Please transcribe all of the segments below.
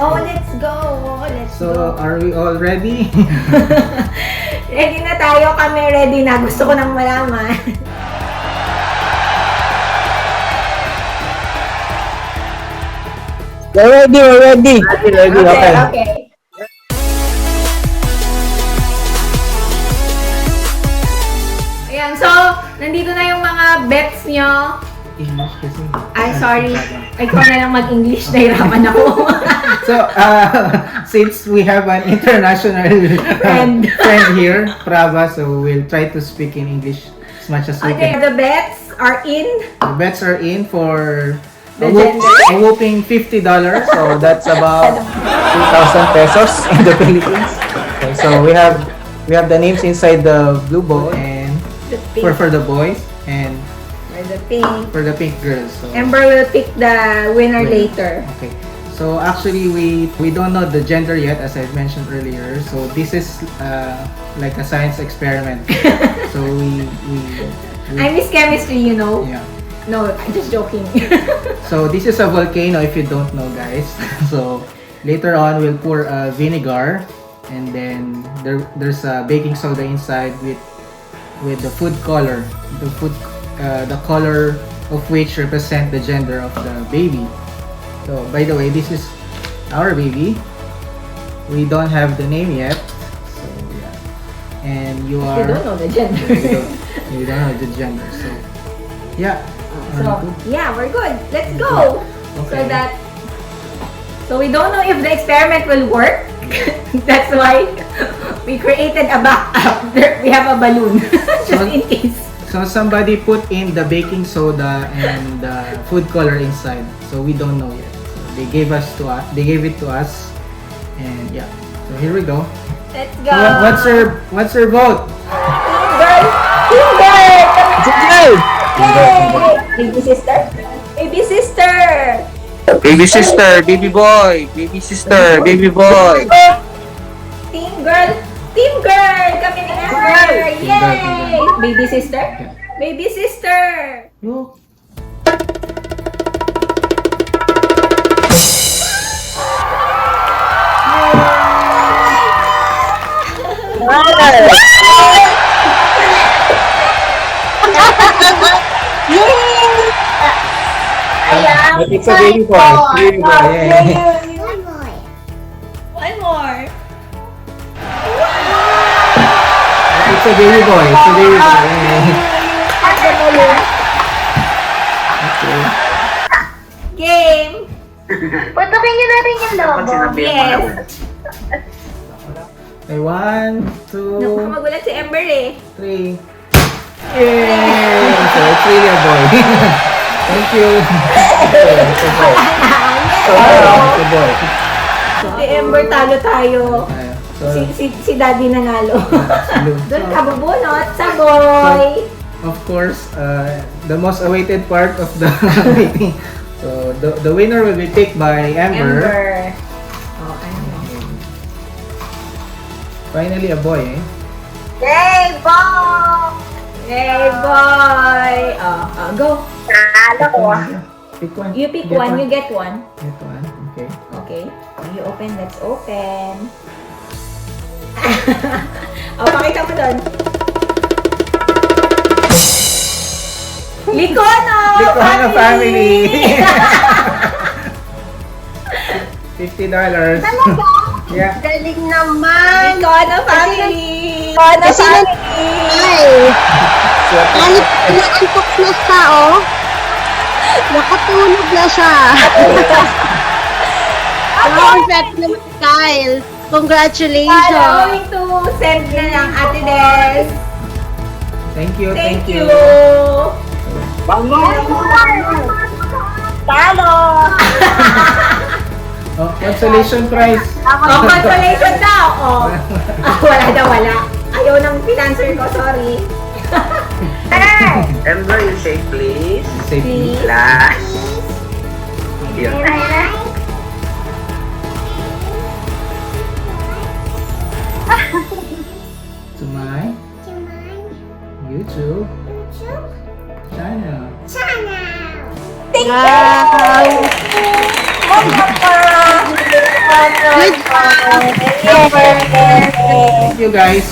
Oh, let's go. Let's So, go. are we all ready? Ready na tayo. Kami ready na. Gusto ko nang malaman. We're ready. Okay. Ayan, so, nandito na yung mga bets nyo. English kasi. Ay, sorry. Ikaw na lang mag-English. Nahirapan ako. So, since we have an international Friend. friend here, Prava, so we'll try to speak in English as much as we Okay, can. the bets are in. The bets are in for The a whooping $50. So that's about 2,000 pesos in the Philippines. Okay, so we have the names inside the blue ball and The pink. for the boys and For the pink. for the pink girls. So, Ember will pick the winner later. okay. So actually we don't know the gender yet, as I mentioned earlier. So this is like a science experiment. So we I miss chemistry, you know. yeah. No, I'm just joking. So this is a volcano if you don't know, guys. So later on we'll pour vinegar, and then there's a baking soda inside with the food color, the color of which represent the gender of the baby. So by the way, this is our baby. We don't have the name yet. So yeah. And you You are don't know the gender. you don't know the gender. So yeah. So, yeah, we're good. Let's go. Okay. So we don't know if the experiment will work. That's why we created a backup. We have a balloon just in case. So somebody put in the baking soda and the food color inside. So we don't know yet. So they gave it to us, and yeah. So here we go. Let's So go. what's your vote? Girl, team girl. Yay! Yay! Baby sister. Baby sister. Baby sister, baby boy, baby sister, baby boy. Team girl. Team girl. Kami ni Ember. Yay! Baby sister. Baby sister. Look. Ayan. It's a baby boy. Baby boy. Yeah. One more. It's a baby boy. It's a baby boy. Okay. Game. Putukin nyo na rin yung logo. Yes. Okay, 1, 2, Naku, magulat si Ember eh. 3. Yay! So it's really a boy. Thank you. It's a boy. It's a boy. Si Ember talo tayo. Ayan. So, Si Daddy nanalo. salute. Doon ka bubunot sa boy. Of course, the most awaited part of the meeting. So the winner will be picked by Ember. Oh, ano? Finally, a boy, eh? Yay, boy! Hey boy! Go. Talo ko. Pick one. You pick Get one, you get one. Get one. Okay. Okay. You open, let's open. Pakita mo doon. Likono! Likono family! $50. Talaga? Yeah. Galing naman. Likono family! Likono Kasi family. Kahit inaantok na siya, oh. Nakatulog na siya. Perfect naman, Kyle. Congratulations. Going to send na lang Ate Des. Thank you. Thank you. Talo. Oh, consolation prize. Oh, consolation daw. Oh. Wala daw, wala. Ayaw ng financer ko, sorry. Ember, you say please. Say Please. Last. Here. to my YouTube channel. Wow. Thank you guys.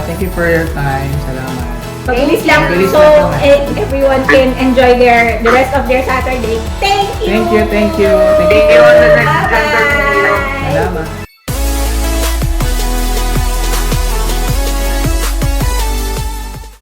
Thank you for your time. Salamat. Pabilis lang Pabilis so lang naman. everyone can enjoy the rest of their Saturday. Thank you! Thank you. See you on the next Bye-bye! Cartolina. Salamat.